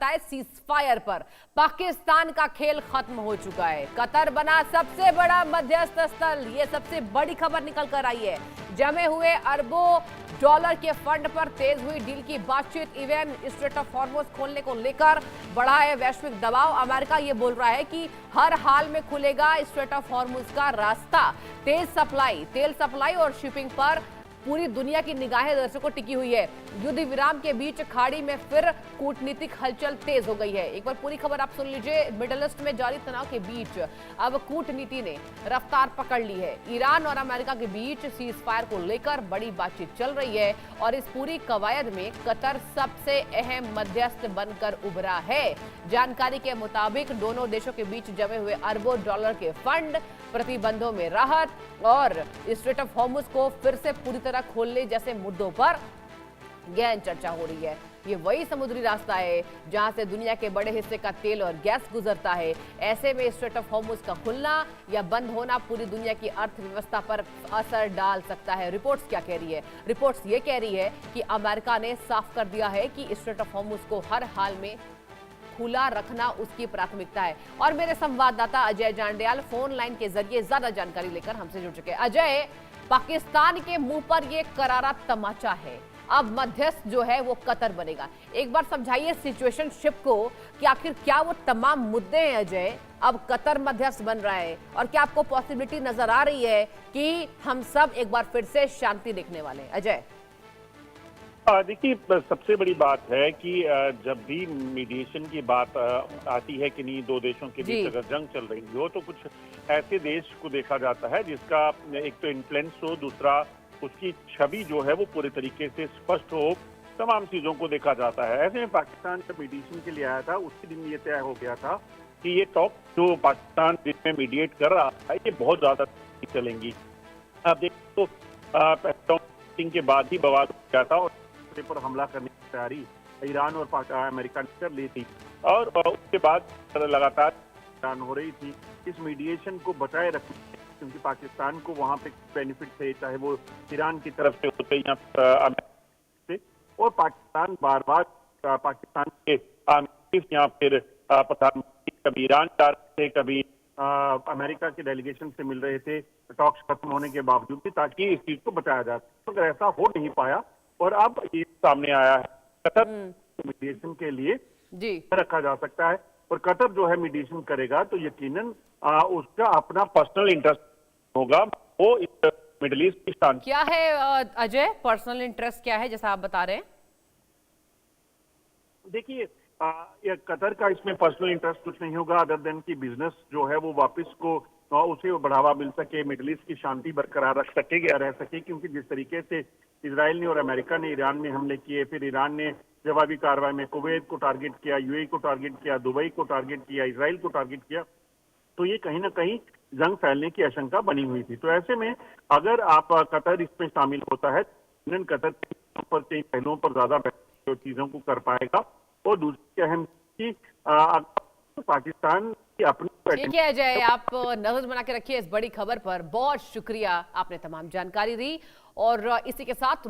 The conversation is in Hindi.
सीजफायर पर पाकिस्तान का खेल खत्म हो चुका है। कतर बना सबसे बड़ा मध्यस्थ स्थल। ये सबसे बड़ी खबर निकल कर आई है। जमे हुए अरबों डॉलर के फंड पर तेज हुई डील की बातचीत। इवन स्ट्रेट ऑफ हॉर्मुज खोलने को लेकर बढ़ा है वैश्विक दबाव। अमेरिका ये बोल रहा है कि हर हाल में खुलेगा स्ट्रेट ऑफ हॉर्मुज का रास्ता। तेल सप्लाई और शिपिंग पर पूरी दुनिया की निगाहें दर्शकों टिकी हुई है। युद्ध विराम के बीच खाड़ी में फिर कूटनीतिक हलचल तेज हो गई है। एक बार पूरी खबर आप सुन लीजिए। मिडिल ईस्ट में जारी तनाव के बीच अब कूटनीति ने रफ्तार पकड़ ली है। ईरान और अमेरिका के बीच सीज फायर को लेकर बड़ी बातचीत चल रही है और इस पूरी कवायद में कतर सबसे अहम मध्यस्थ बनकर उभरा है। जानकारी के मुताबिक दोनों देशों के बीच जमे हुए अरबों डॉलर के फंड, प्रतिबंधों में राहत और स्ट्रेट ऑफ हॉर्मुज को फिर से पूरी तरह खोलने जैसे मुद्दों पर गहन चर्चा हो रही है। ये वही समुद्री रास्ता है जहां से दुनिया के बड़े हिस्से का तेल और गैस गुजरता है। ऐसे में स्ट्रेट ऑफ हॉर्मुज का खुलना या बंद होना पूरी दुनिया की अर्थव्यवस्था पर असर डाल सकता है। रिपोर्ट्स क्या कह रही है? रिपोर्ट्स ये कह रही है कि अमेरिका ने साफ कर दिया है कि स्ट्रेट ऑफ हॉर्मुज को हर हाल में खुला रखना उसकी प्राथमिकता है। और मेरे संवाददाता अजय जांडियाल फोन लाइन के जरिए ज्यादा जानकारी लेकर हमसे जुड़ चुके हैं। अजय, पाकिस्तान के मुंह पर यह करारा तमाचा है। अब मध्यस्थ जो है वो कतर बनेगा। एक बार समझाइए सिचुएशनशिप को कि आखिर क्या वो तमाम मुद्दे हैं अजय, अब कतर मध्यस्थ बन रहा है और क्या आपको पॉसिबिलिटी नजर आ रही है कि हम सब एक बार फिर से शांति देखने वाले हैं? अजय देखिए, सबसे बड़ी बात है कि जब भी मीडिएशन की बात आती है कि नहीं, दो देशों के बीच अगर जंग चल रही हो तो कुछ ऐसे देश को देखा जाता है जिसका एक तो इन्फ्लुएंस हो, दूसरा उसकी छवि जो है वो पूरे तरीके से स्पष्ट हो, तमाम चीजों को देखा जाता है। ऐसे में पाकिस्तान जब मीडिएशन के लिए आया था उसी दिन ये तय हो गया था कि ये टॉक जो पाकिस्तान जिसमें मीडिएट कर रहा है ये बहुत ज्यादा चलेंगी। आप देखो तो के बाद ही बवाल हो गया था और पर हमला करने की तैयारी ईरान और अमेरिका ने कर ली थी और उसके बाद लगातार हो रही थी इस मीडिएशन को बचाए रखने, क्योंकि पाकिस्तान को वहां पे बेनिफिट थे, चाहे वो ईरान की तरफ से होते या अमेरिका से। और पाकिस्तान बार बार पाकिस्तान के या फिर प्रधानमंत्री कभी ईरान जा रहे थे, कभी अमेरिका के डेलीगेशन से मिल रहे थे टॉक्स खत्म होने के बावजूद भी, ताकि इस चीज को बचाया जा सके। तो ऐसा हो नहीं पाया और अब ये सामने आया है। कतर मीडिएशन के लिए जी रखा जा सकता है और कतर जो है मीडिएशन करेगा तो यकीनन उसका अपना पर्सनल इंटरेस्ट होगा। वो इस मिडिल ईस्ट की शांति क्या है अजय, पर्सनल इंटरेस्ट क्या है जैसा आप बता रहे हैं? देखिए, कतर का इसमें पर्सनल इंटरेस्ट कुछ नहीं होगा अदर देन की बिजनेस जो है वो वापस को उसे बढ़ावा मिल सके, मिडिल ईस्ट की शांति बरकरार रह सके, क्योंकि जिस तरीके से इजराइल ने और अमेरिका ने ईरान में हमले किए, फिर ईरान ने जवाबी कार्रवाई में कुवैत को टारगेट किया, यूएई को टारगेट किया, दुबई को टारगेट किया, इजराइल को टारगेट किया, तो ये कहीं ना कहीं जंग फैलने की आशंका बनी हुई थी। तो ऐसे में अगर आप कतर इसमें शामिल होता है, कतर पर कई पहलुओं पर ज्यादा चीजों को कर पाएगा। और दूसरी अहम की पाकिस्तान की अपनी। ठीक है अजय, आप नजर बना के रखिए इस बड़ी खबर पर। बहुत शुक्रिया, आपने तमाम जानकारी दी और इसी के साथ